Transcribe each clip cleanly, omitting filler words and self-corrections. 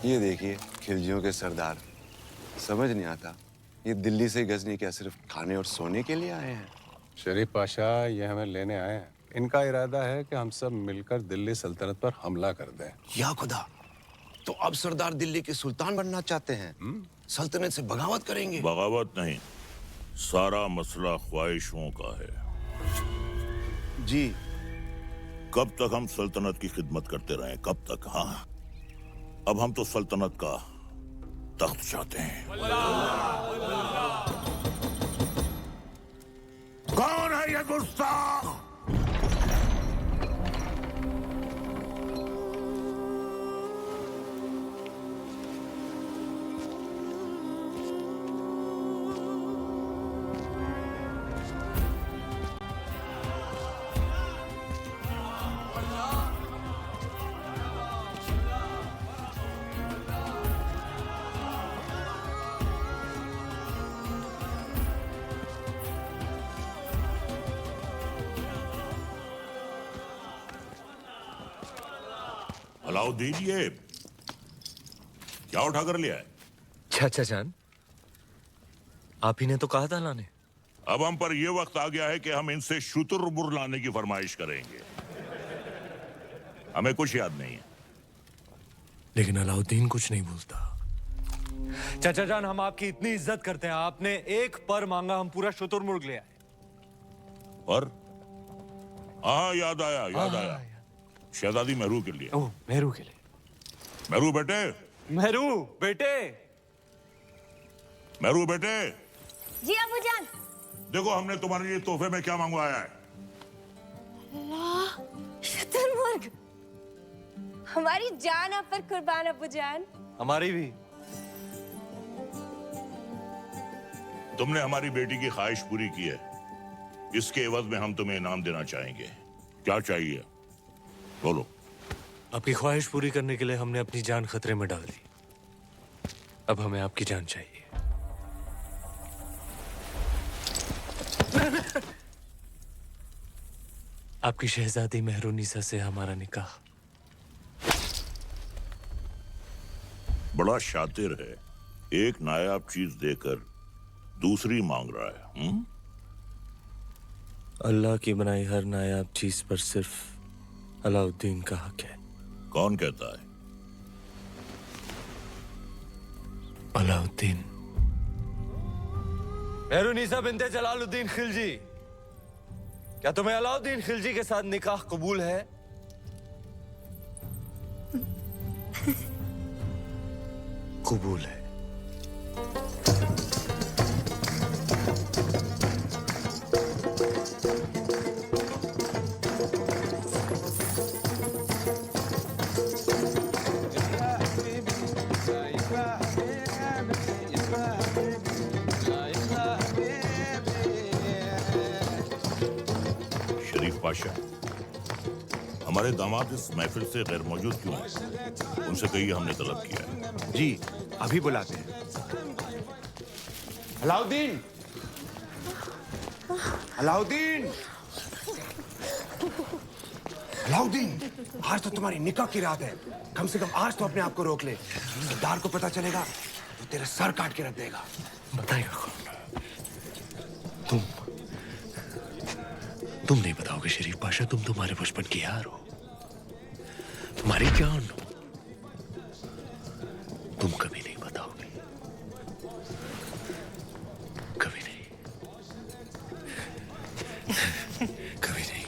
ये देखिए खिलजियों के सरदार। समझ नहीं आता ये दिल्ली से गजनी क्या सिर्फ खाने और सोने के लिए आए हैं? शरीफ पाशा ये हमें लेने आए हैं। इनका इरादा है कि हम सब मिलकर दिल्ली सल्तनत पर हमला कर दें। या खुदा, तो अब सरदार दिल्ली के सुल्तान बनना चाहते हैं? सल्तनत से बगावत करेंगे? बगावत नहीं, सारा मसला ख्वाहिशों का है। जी। कब तक हम सल्तनत की खिदमत करते रहें? कब तक? हाँ, अब हम तो सल्तनत का तख्त चाहते हैं। कौन है ये गुस्ताख? अलाउद्दीन, ये क्या उठा कर लिया है? चाचा जान, आप ही ने तो कहा था लाने। अब हम पर यह वक्त आ गया है कि हम इनसे शुतुरमुर्ग लाने की फरमाइश करेंगे। हमें कुछ याद नहीं है। लेकिन अलाउद्दीन कुछ नहीं भूलता। चाचा जान, हम आपकी इतनी इज्जत करते हैं, आपने एक पर मांगा, हम पूरा शुतुरमुर्ग ले आए। और हाँ, याद आया। शहजादी मेहरू के लिए। ओह, मेहरू के लिए। मेहरू बेटे। मेहरू बेटे। मेहरू बेटे। जी अबूजान। देखो हमने तुम्हारे लिए तोहफे में क्या मंगवाया है। शुतुरमुर्ग। हमारी जान आप पर कुर्बान अबूजान। हमारी भी। तुमने हमारी बेटी की ख्वाहिश पूरी की है, इसके एवज में हम तुम्हें इनाम देना चाहेंगे। क्या चाहिए बोलो। आपकी ख्वाहिश पूरी करने के लिए हमने अपनी जान खतरे में डाल दी। अब हमें आपकी जान चाहिए। आपकी शहजादी मेहरुनिसा से हमारा निकाह। बड़ा शातिर है, एक नायाब चीज देकर दूसरी मांग रहा है। अल्लाह की बनाई हर नायाब चीज पर सिर्फ अलाउद्दीन का हक है। कौन कहता है? अलाउद्दीन। मेहरुनिसा बिन्ते जलालुद्दीन खिलजी, क्या तुम्हें अलाउद्दीन खिलजी के साथ निकाह कबूल है? कबूल है। पाशा, हमारे दामाद इस महफिल से गैर मौजूद क्यों हैं? उनसे कहिए हमने तलब किया है। जी, अभी बुलाते हैं। अलाउद्दीन! अलाउद्दीन! अलाउद्दीन! आज तो तुम्हारी निकाह की रात है। कम से कम आज तो अपने आप को रोक ले। सरदार को पता चलेगा तो तेरा सर काट के रख देगा। बताएगा कौन? तुम नहीं बताओगे शरीफ पाशा, तुम तुम्हारे बचपन की यार हो, तुम्हारी जान हो। तुम कभी नहीं बताओगे, कभी नहीं, कभी नहीं।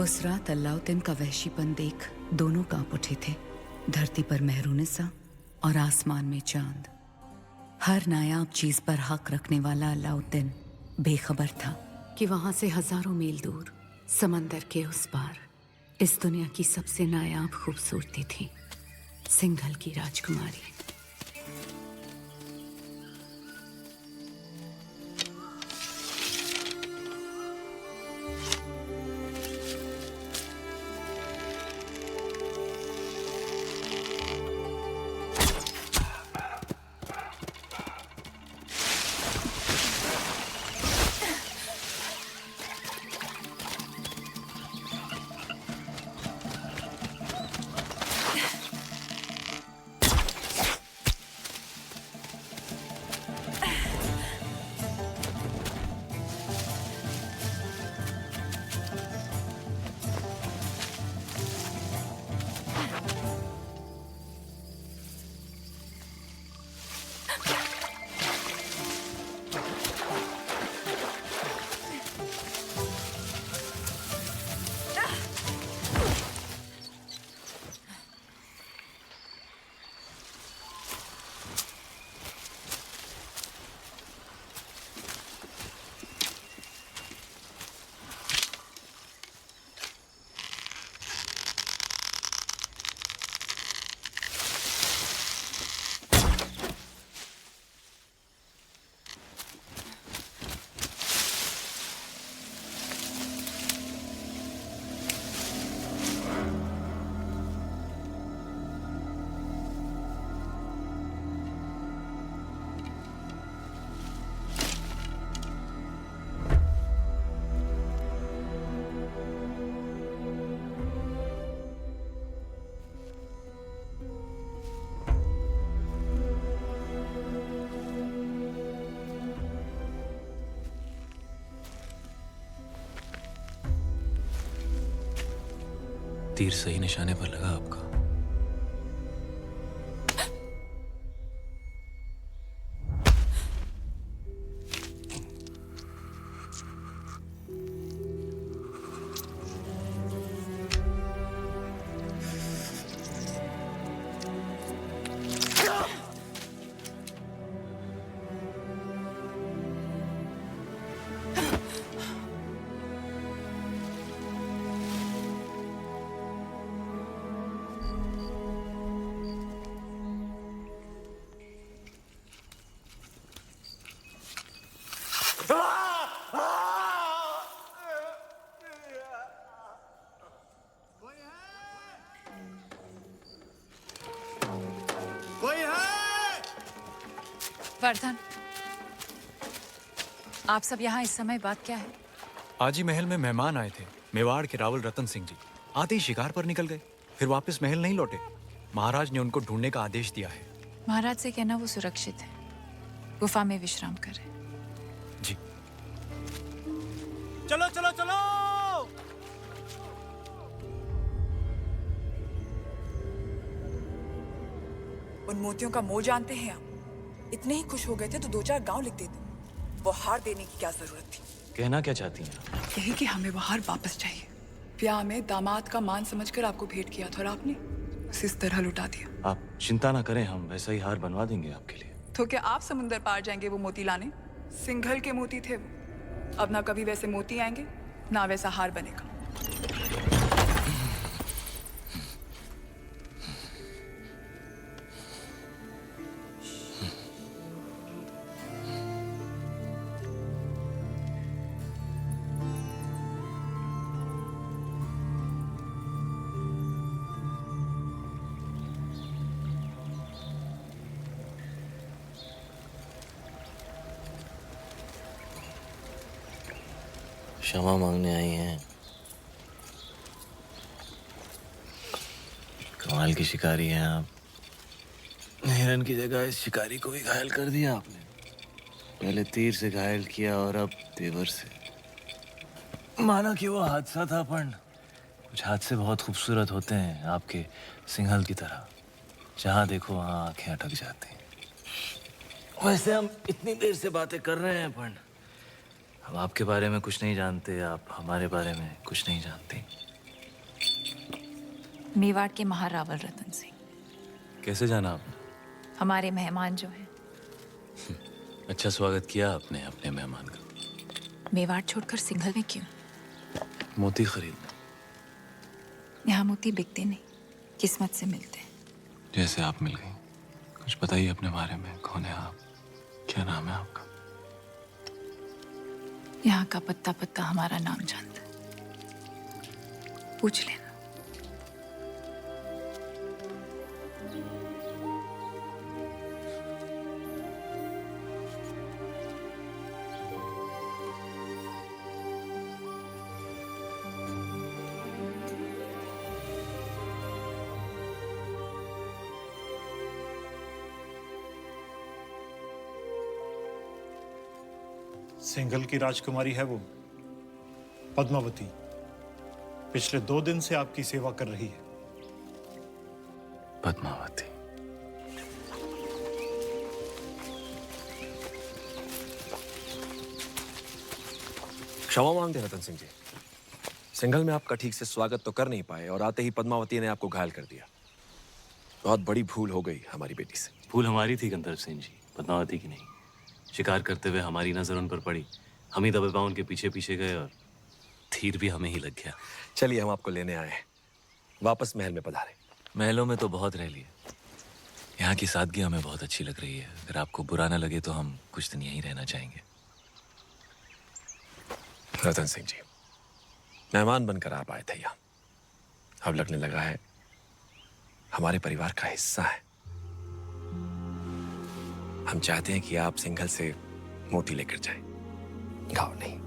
उस रात अलाउद्दीन का वहशीपन देख दोनों कांप उठे थे। धरती पर मेहरूनिसा और आसमान में चांद। हर नायाब चीज पर हक रखने वाला अलाउद्दीन बेखबर था कि वहां से हजारों मील दूर समंदर के उस पार इस दुनिया की सबसे नायाब खूबसूरती थी, सिंघल की राजकुमारी। तीर सही निशाने पर लगा आपका। वर्धन, आप सब यहाँ इस समय बात क्या है? आज ही महल में मेहमान आए थे, मेवाड़ के रावल रतन सिंह जी। आते ही शिकार पर निकल गए, फिर वापस महल नहीं लौटे। महाराज ने उनको ढूंढने का आदेश दिया है। महाराज से कहना वो सुरक्षित है, गुफा में विश्राम करें। जी। चलो चलो चलो। उन मोतियों का मोल जानते हैं आप? इतने ही खुश हो गए थे तो 2-4 गांव लिख देते। वो हार देने की क्या जरूरत थी? कहना क्या चाहती हैं? यही कि हमें वो हार वापस चाहिए। ब्याह में दामाद का मान समझकर आपको भेंट किया था और आपने उसे इस तरह लुटा दिया। आप चिंता ना करें, हम वैसा ही हार बनवा देंगे आपके लिए। तो क्या आप समुंदर पार जाएंगे वो मोती लाने? सिंघल के मोती थे वो। अब ना कभी वैसे मोती आएंगे ना वैसा हार बनेगा। क्षमा मांगने आई हैं। कमाल की शिकारी हैं आप। हिरन की जगह इस शिकारी को भी घायल कर दिया आपने। पहले तीर से घायल किया और अब तेवर से। माना कि वो हादसा था, पर कुछ हादसे बहुत खूबसूरत होते हैं, आपके सिंघल की तरह। जहां देखो वहां आंखें अटक जाती हैं। वैसे हम इतनी देर से बातें कर रहे हैं, पर हम आपके बारे में कुछ नहीं जानते, आप हमारे बारे में कुछ नहीं जानते। मेवाड़ के महारावल रतन सिंह। कैसे जाना आपने? हमारे मेहमान जो हैं। अच्छा स्वागत किया आपने अपने मेहमान का। मेवाड़ छोड़कर सिंघल में क्यों? मोती खरीदने। यहाँ मोती बिकते नहीं, किस्मत से मिलते हैं। जैसे आप मिल गई। कुछ बताइए अपने बारे में, कौन है आप, क्या नाम है आपका? यहाँ का पत्ता पत्ता हमारा नाम जानता है, पूछ लेना। सिंघल की राजकुमारी है वो, पद्मावती। पिछले 2 दिन से आपकी सेवा कर रही है। पद्मावती। क्षमा मांगते हैं रतन सिंह जी, सिंघल में आपका ठीक से स्वागत तो कर नहीं पाए और आते ही पद्मावती ने आपको घायल कर दिया। बहुत बड़ी भूल हो गई हमारी बेटी से। भूल हमारी थी गंधर्व सिंह जी, पद्मावती की नहीं। शिकार करते हुए हमारी नजर उन पर पड़ी, हम ही दबे पांव उनके पीछे पीछे गए और तीर भी हमें ही लग गया। चलिए हम आपको लेने आए हैं, वापस महल में पधारें। महलों में तो बहुत रह लिए, यहाँ की सादगी हमें बहुत अच्छी लग रही है। अगर आपको बुरा ना लगे तो हम कुछ दिन यहीं रहना चाहेंगे। रतन सिंह जी, मेहमान बनकर आप आए थे यहाँ, अब लगने लगा है हमारे परिवार का हिस्सा है। हम चाहते हैं कि आप सिंघल से मोती लेकर जाएं, घाव नहीं।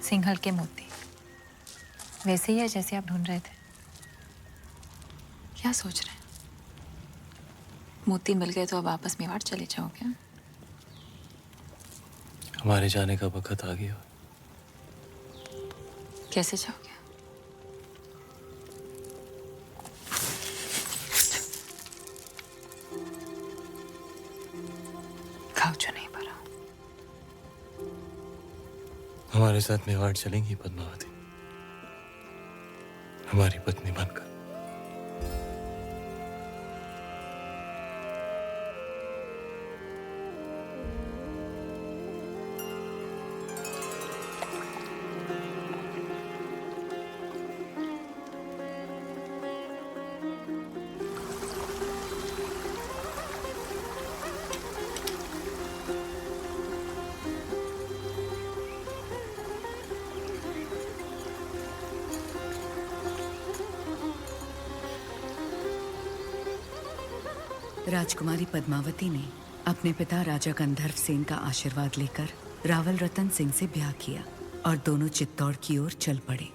सिंघल के मोती वैसे ही है जैसे आप ढूंढ रहे थे? क्या सोच रहे हैं? मोती मिल गए तो अब वापस मेवाड़ चले जाओगे? हमारे जाने का वक्त आ गया। कैसे जाओगे? घाव जो नहीं भरा। हमारे साथ मेवाड़ चलेंगी पद्मावती, हमारी पत्नी बनकर। राजकुमारी पद्मावती ने अपने पिता राजा गंधर्व सेन का आशीर्वाद लेकर रावल रतन सिंह से ब्याह किया और दोनों चित्तौड़ की ओर चल पड़े।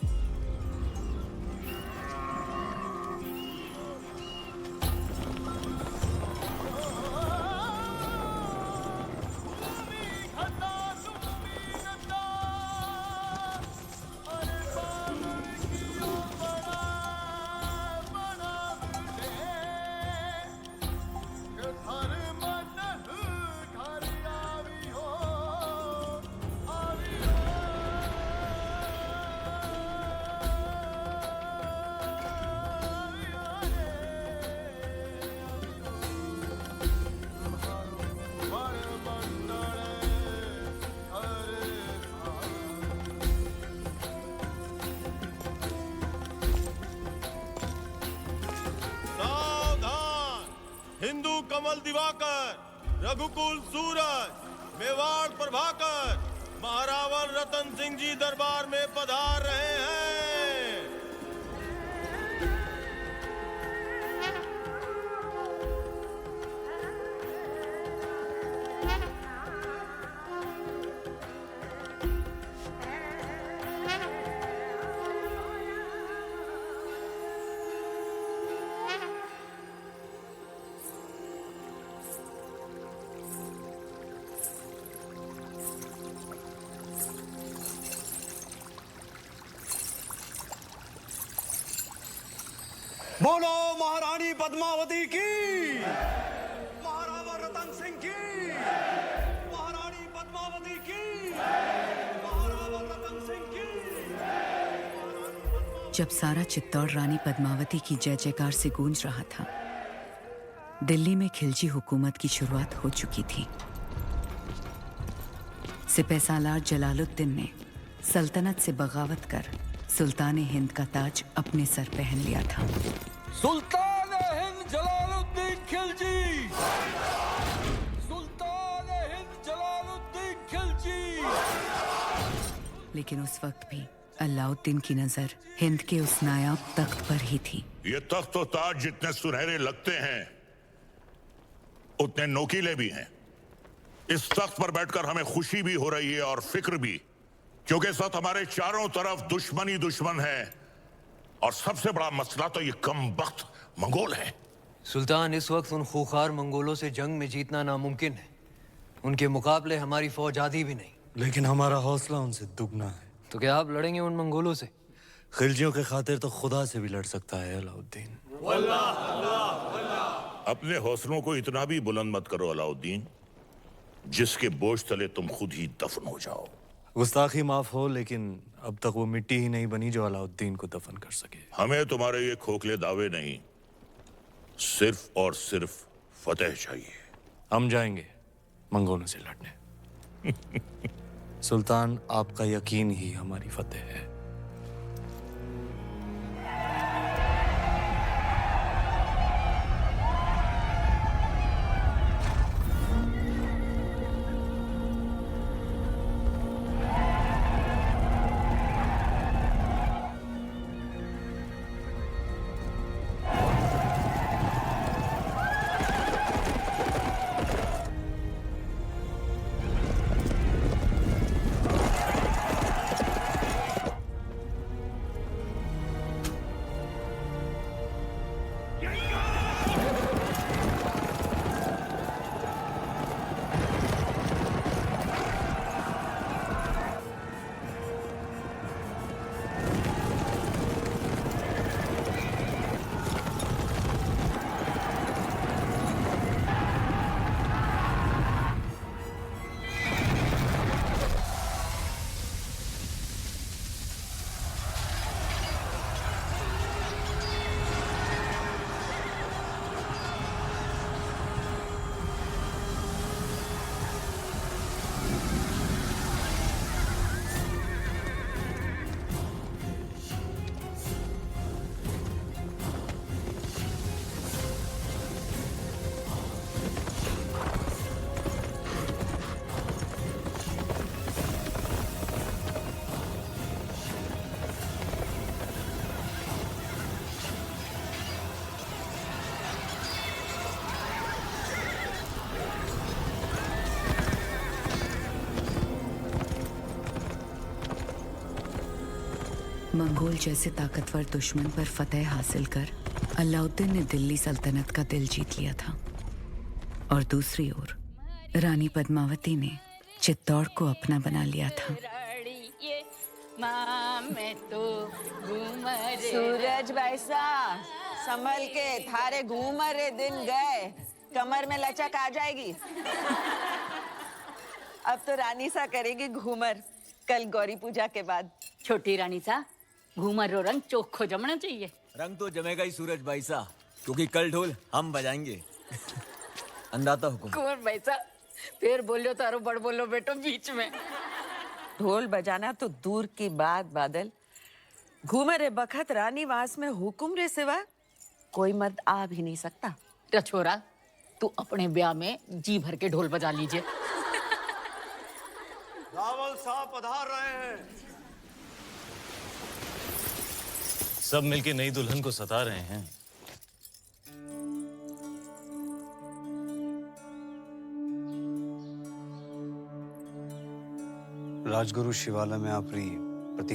हिंदू कमल दिवाकर, रघुकुल सूरज, मेवाड़ प्रभाकर, महारावल रतन सिंह जी दरबार में पधार रहे हैं। बोलो महारानी पद्मावती की, महारावल रतन सिंह की, महारानी जब सारा चित्तौड़ रानी पद्मावती की जय जयकार से गूंज रहा था, दिल्ली में खिलजी हुकूमत की शुरुआत हो चुकी थी। सिपहसालार जलालुद्दीन ने सल्तनत से बगावत कर सुल्तान हिंद का ताज अपने सर पहन लिया था। सुल्तान हिंद जलालुद्दीन खिलजी, सुल्तान हिंद जलालुद्दीन खिलजी। लेकिन उस वक्त भी अलाउद्दीन की नजर हिंद के उस नायाब तख्त पर ही थी। ये तख्त और ताज जितने सुनहरे लगते हैं उतने नोकीले भी हैं। इस तख्त पर बैठकर हमें खुशी भी हो रही है और फिक्र भी, क्योंकि इस वक्त हमारे चारों तरफ दुश्मन ही दुश्मन है और सबसे बड़ा मसला तो ये कमबख्त मंगोल है। सुल्तान, इस वक्त उन खूंखार मंगोलों से जंग में जीतना नामुमकिन है। उनके मुकाबले हमारी फौज आधी भी नहीं। लेकिन हमारा हौसला उनसे दुगना है। तो क्या आप लड़ेंगे उन मंगोलों से? खिलजियों के खातिर तो खुदा से भी लड़ सकता है अलाउद्दीन। अपने हौसलों को इतना भी बुलंद मत करो अलाउद्दीन, जिसके बोझ तले तुम खुद ही दफन हो जाओ। गुस्ताखी माफ हो, लेकिन अब तक वो मिट्टी ही नहीं बनी जो अलाउद्दीन को दफन कर सके। हमें तुम्हारे ये खोखले दावे नहीं, सिर्फ और सिर्फ फतेह चाहिए। हम जाएंगे मंगोलों से लड़ने। सुल्तान, आपका यकीन ही हमारी फतेह है। मंगोल जैसे ताकतवर दुश्मन पर फतेह हासिल कर अलाउद्दीन ने दिल्ली सल्तनत का दिल जीत लिया था, और दूसरी ओर रानी पद्मावती ने चित्तौड़ को अपना बना लिया था। सूरज बैसा संभल के, थारे घूमर दिन गए, कमर में लचक आ जाएगी। अब तो रानी सा करेगी घूमर, कल गौरी पूजा के बाद। छोटी रानी सा घूमर रो रंग चोखो जमना चाहिए। रंग तो जमेगा ही सूरज भाई सा, क्योंकि कल ढोल हम बजाएंगे। अंदाता हुकुम। कुंवर बैसा फिर बोलो तारो बड़ बोलो बेटो बीच में। ढोल बजाना तो दूर की बात बादल, घूमर बखत रानी वास में हुकुम रे सिवा कोई मर्द आ भी नहीं सकता। छोरा, तू अपने ब्याह में जी भर के ढोल बजा लीजिए। रावल साहब पधार रहे हैं। सब मिलके नई दुल्हन को सता रहे हैं। राजगुरु शिवालय में आपरी